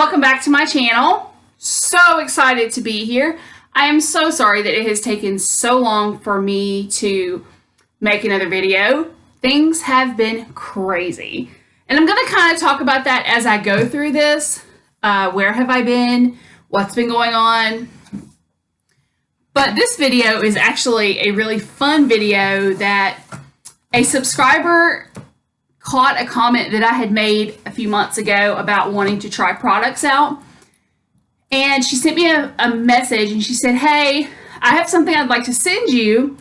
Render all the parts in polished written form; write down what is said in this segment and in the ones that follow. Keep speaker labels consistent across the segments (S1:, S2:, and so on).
S1: welcome back to my channel. So excited to be here. I am so sorry that it has taken so long for me to make another video. Things have been crazy. And I'm going to kind of talk about that as I go through this. Where have I been? What's been going on? But this video is actually a really fun video that a subscriber caught a comment that I had made a few months ago about wanting to try products out. And she sent me a message and she said, hey, I have something I'd like to send you.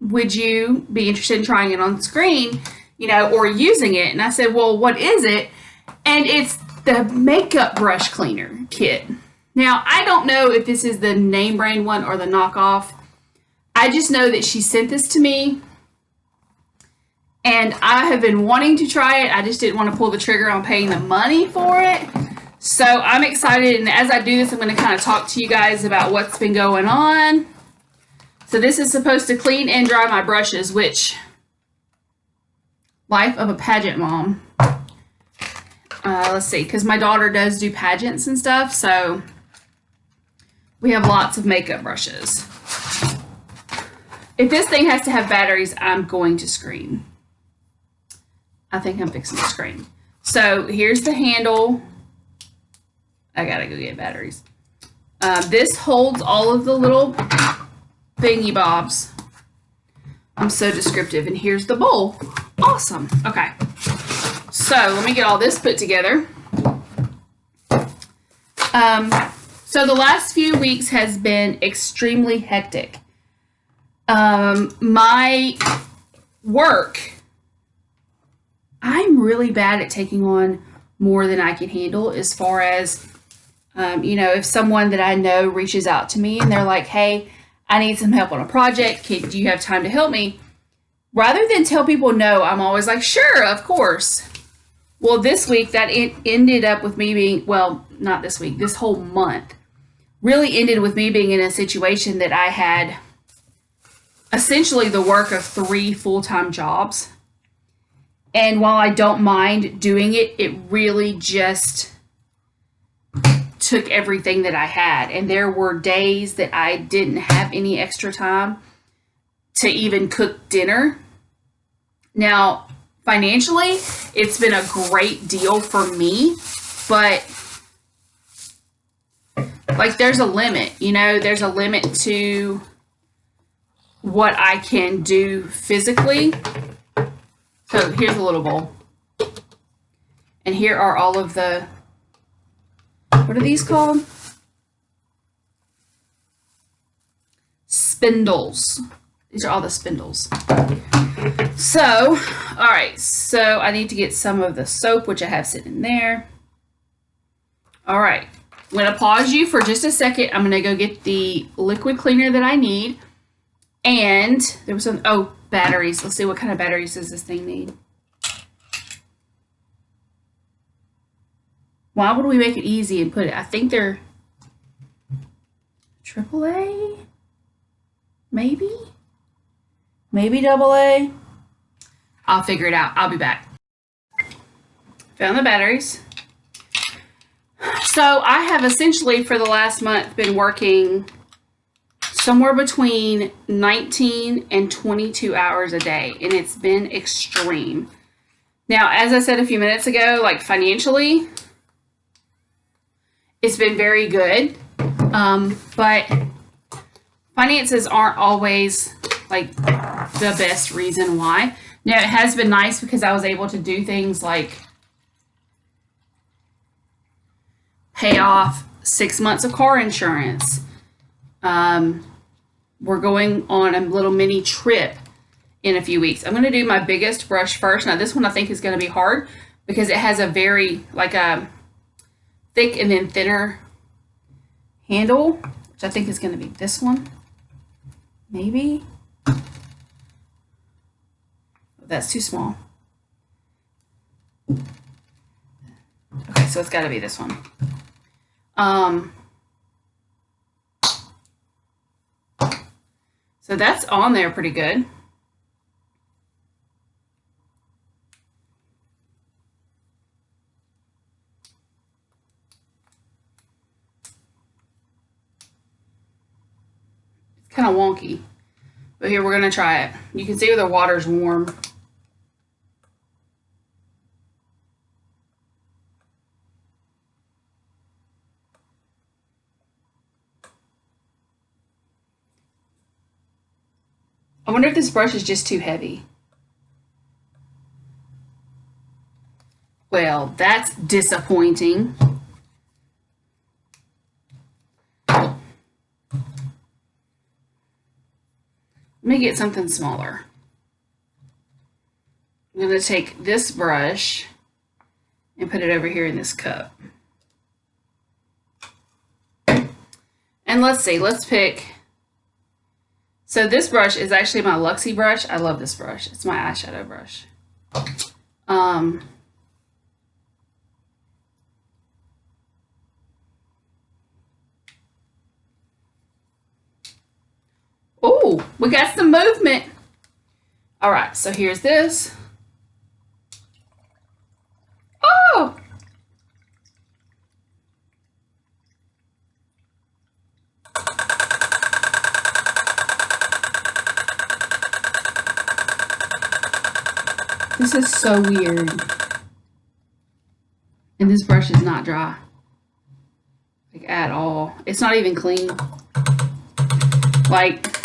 S1: Would you be interested in trying it on screen, or using it? And I said, well, what is it? And it's the makeup brush cleaner kit. Now, I don't know if this is the name brand one or the knockoff. I just know that she sent this to me. And I have been wanting to try it. I just didn't want to pull the trigger on paying the money for it. So I'm excited. And as I do this, I'm going to kind of talk to you guys about what's been going on. So this is supposed to clean and dry my brushes, which, life of a pageant mom. Let's see, because my daughter does do pageants and stuff. So we have lots of makeup brushes. If this thing has to have batteries, I'm going to scream. I think I'm fixing to scream. So here's the handle. I gotta go get batteries. This holds all of the little thingy bobs. I'm so descriptive. And here's the bowl. Awesome. Okay. So let me get all this put together. So the last few weeks has been extremely hectic. My work, I'm really bad at taking on more than I can handle as far as, if someone that I know reaches out to me and they're like, hey, I need some help on a project. Do you have time to help me? Rather than tell people no, I'm always like, sure, of course. Well, this week that it ended up with me being, well, not this week, this whole month really ended with me being in a situation that I had essentially the work of 3 full-time jobs. And while I don't mind doing it, it really just took everything that I had. And there were days that I didn't have any extra time to even cook dinner. Now, financially, it's been a great deal for me, but there's a limit, there's a limit to what I can do physically. So here's a little bowl. And here are all of the, what are these called? Spindles. These are all the spindles. So, all right. So I need to get some of the soap, which I have sitting in there. All right. I'm going to pause you for just a second. I'm going to go get the liquid cleaner that I need. And there was some, batteries. Let's see, what kind of batteries does this thing need? Why would we make it easy and put it? I think they're AAA? Maybe? Maybe AA? I'll figure it out. I'll be back. Found the batteries. So I have essentially for the last month been working somewhere between 19 and 22 hours a day, and it's been extreme. Now, as I said a few minutes ago, financially, it's been very good, but finances aren't always the best reason why. Now, it has been nice because I was able to do things like pay off 6 months of car insurance. We're going on a little mini trip in a few weeks. I'm going to do my biggest brush first. Now, this one I think is going to be hard because it has a very, a thick and then thinner handle, which I think is going to be this one. Maybe. That's too small. Okay, so it's got to be this one. So that's on there pretty good. kind of wonky. But here, we're going to try it. You can see where the water's warm. I wonder if this brush is just too heavy. Well, that's disappointing. Let me get something smaller. I'm going to take this brush and put it over here in this cup. And let's see, let's pick. So this brush is actually my Luxie brush. I love this brush. It's my eyeshadow brush. Oh, we got some movement. All right, so here's this. Oh! This is so weird. And this brush is not dry. Like, at all. It's not even clean. Like,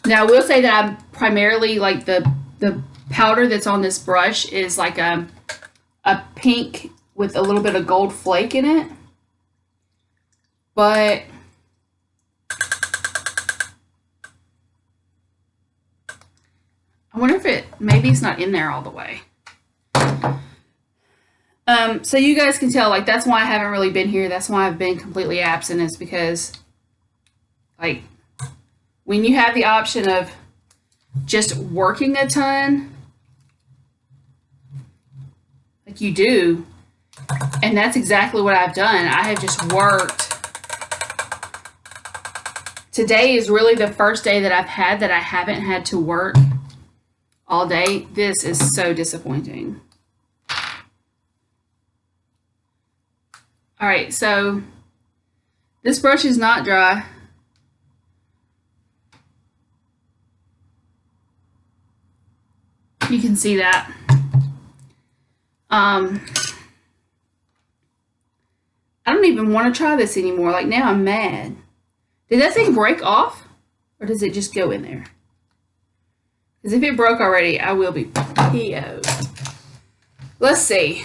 S1: now I will say that I'm primarily, like, the powder that's on this brush is like a pink with a little bit of gold flake in it. But I wonder if maybe it's not in there all the way. So you guys can tell, like, that's why I haven't really been here. That's why I've been completely absent, is because, like, when you have the option of just working a ton, like you do, and that's exactly what I've done. I have just worked. Today is really the first day that I've had that I haven't had to work all day. This is so disappointing. All right, so this brush is not dry. You can see that. I don't even want to try this anymore. Like, now I'm mad. Did that thing break off? Or does it just go in there? Because if it broke already, I will be PO'd. Let's see.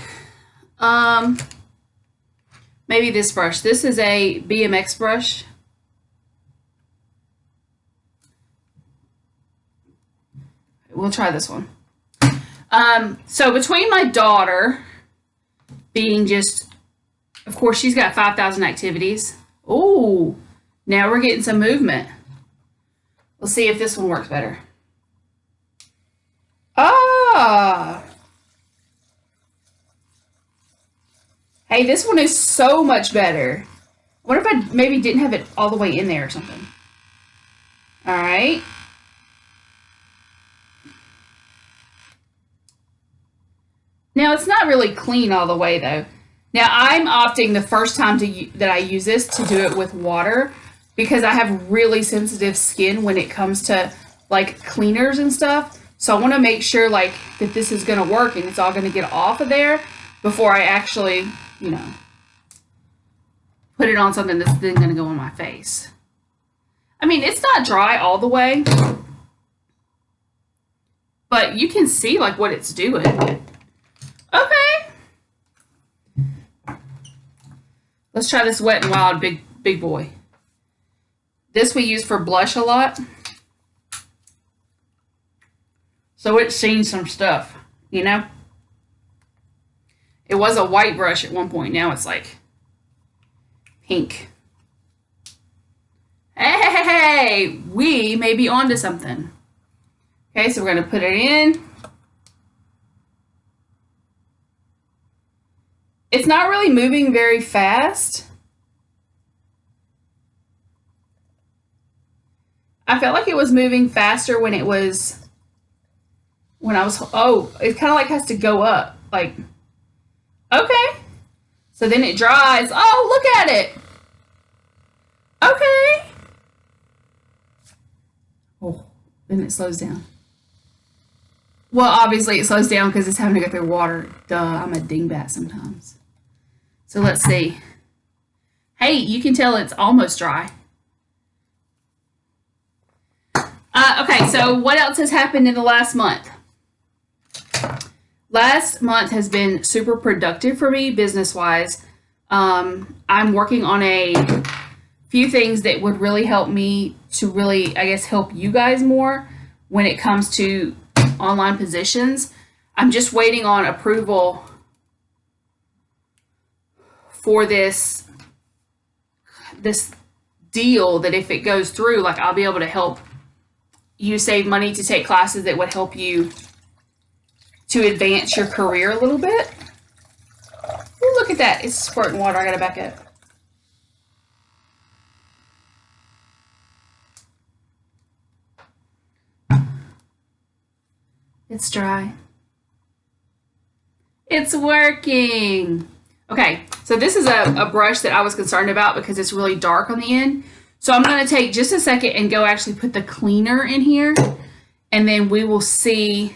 S1: Maybe this brush. This is a BMX brush. We'll try this one. So between my daughter being just, of course, she's got 5,000 activities. Oh, now we're getting some movement. Let's see if this one works better. Ah. Hey, this one is so much better. What if I maybe didn't have it all the way in there or something? All right. Now, it's not really clean all the way, though. Now, I'm opting the first time that I use this to do it with water because I have really sensitive skin when it comes to, like, cleaners and stuff. So I want to make sure, like, that this is going to work and it's all going to get off of there before I actually, you know, put it on something that's then going to go on my face. I mean, it's not dry all the way, but you can see, like, what it's doing. Okay. Let's try this Wet n Wild big boy. This we use for blush a lot. So it's seen some stuff, you know? It was a white brush at one point. Now it's like pink. Hey, we may be onto something. Okay, so we're going to put it in. It's not really moving very fast. I felt like it was moving faster when I was, oh, it kind of like has to go up. Like, okay. So then it dries. Oh, look at it. Okay. Oh, then it slows down. Well, obviously it slows down because it's having to go through water. Duh, I'm a dingbat sometimes. So let's see. Hey, you can tell it's almost dry. Okay, so what else has happened in the last month? Last month has been super productive for me business-wise. I'm working on a few things that would really help me to really, I guess, help you guys more when it comes to online positions. I'm just waiting on approval for this deal that if it goes through, like I'll be able to help you save money to take classes that would help you to advance your career a little bit. Ooh, look at that. It's squirting water. I gotta back up. It's dry. It's working. Okay, so this is a brush that I was concerned about because it's really dark on the end. So I'm going to take just a second and go actually put the cleaner in here, and then we will see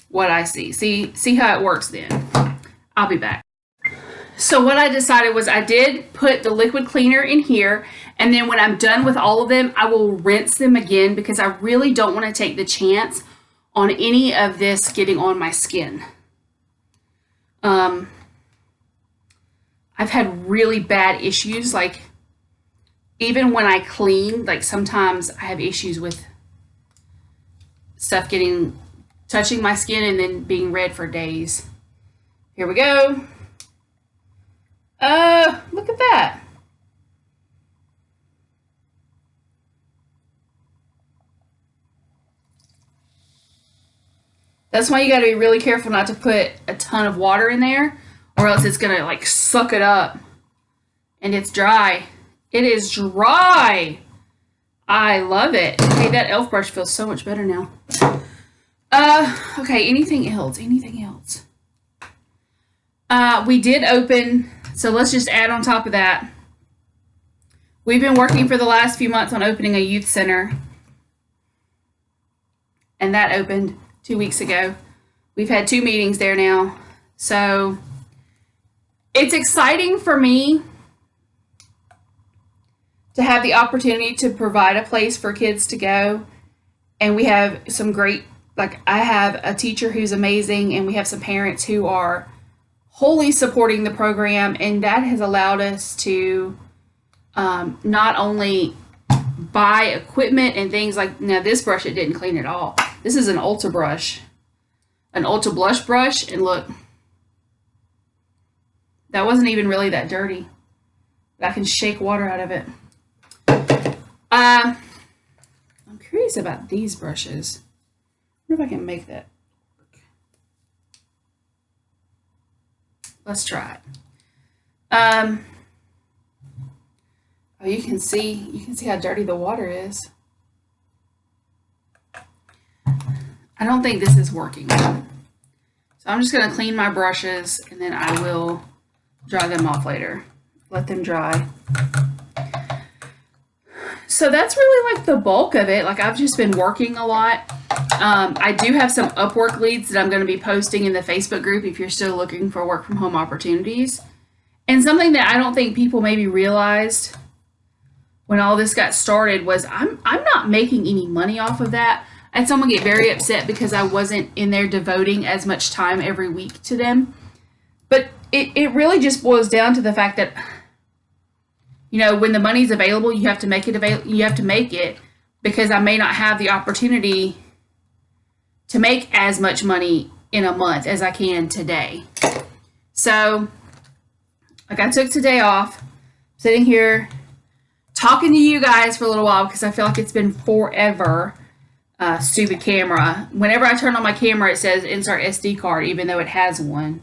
S1: what I see. See how it works then. I'll be back. So what I decided was I did put the liquid cleaner in here, and then when I'm done with all of them, I will rinse them again because I really don't want to take the chance on any of this getting on my skin. I've had really bad issues, like even when I clean, like sometimes I have issues with stuff touching my skin and then being red for days. Here we go. Look at that. That's why you got to be really careful not to put a ton of water in there, or else it's gonna like suck it up. And it's dry. It is dry. I love it. Hey, that elf brush feels so much better now. Okay, anything else? Anything else? We did open, so let's just add on top of that. We've been working for the last few months on opening a youth center, and that opened 2 weeks ago. We've had 2 meetings there now. So it's exciting for me to have the opportunity to provide a place for kids to go. And we have some great, like I have a teacher who's amazing, and we have some parents who are wholly supporting the program. And that has allowed us to not only buy equipment and things like, now this brush, it didn't clean at all. This is an Ulta brush, an Ulta blush brush, and look, that wasn't even really that dirty. I can shake water out of it. I'm curious about these brushes. I wonder if I can make that work. Let's try it. Oh, you can see how dirty the water is. I don't think this is working. So I'm just going to clean my brushes, and then I will dry them off later. Let them dry. So that's really like the bulk of it. Like I've just been working a lot. I do have some Upwork leads that I'm going to be posting in the Facebook group if you're still looking for work from home opportunities. And something that I don't think people maybe realized when all this got started was I'm not making any money off of that. I had someone get very upset because I wasn't in there devoting as much time every week to them. But it really just boils down to the fact that, you know, when the money's available, you have to make it available. You have to make it, because I may not have the opportunity to make as much money in a month as I can today. So, like, I took today off, sitting here talking to you guys for a little while because I feel like it's been forever. Stupid camera. Whenever I turn on my camera, it says insert SD card, even though it has one.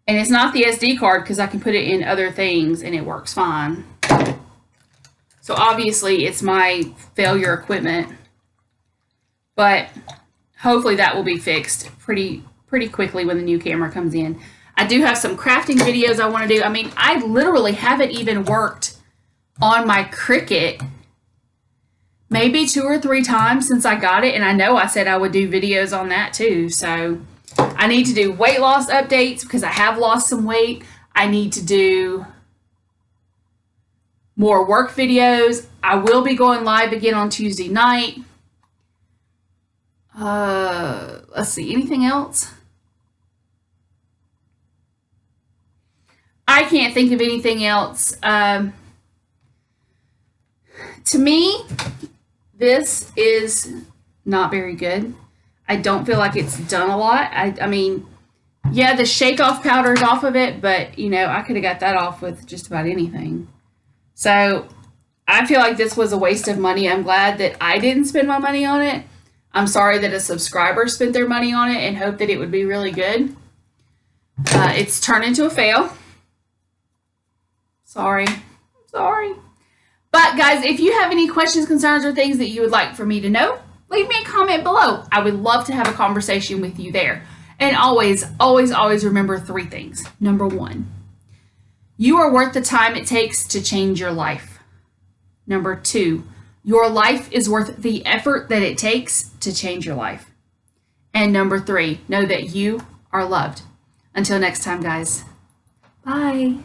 S1: And it's not the SD card because I can put it in other things and it works fine. So obviously it's my failure equipment, but hopefully that will be fixed pretty quickly when the new camera comes in. I do have some crafting videos I want to do. I mean, I literally haven't even worked on my Cricut maybe 2 or 3 times since I got it. And I know I said I would do videos on that too. So I need to do weight loss updates because I have lost some weight. I need to do more work videos. I will be going live again on Tuesday night. Let's see, anything else? I can't think of anything else. To me, this is not very good. I don't feel like it's done a lot. I mean, yeah, the shake off powder is off of it, but you know, I could have got that off with just about anything. So I feel like this was a waste of money. I'm glad that I didn't spend my money on it. I'm sorry that a subscriber spent their money on it and hoped that it would be really good. It's turned into a fail. Sorry. But guys, if you have any questions, concerns, or things that you would like for me to know, leave me a comment below. I would love to have a conversation with you there. And always, always, always remember 3 things. Number 1, you are worth the time it takes to change your life. Number 2, your life is worth the effort that it takes to change your life. And number 3, know that you are loved. Until next time, guys. Bye.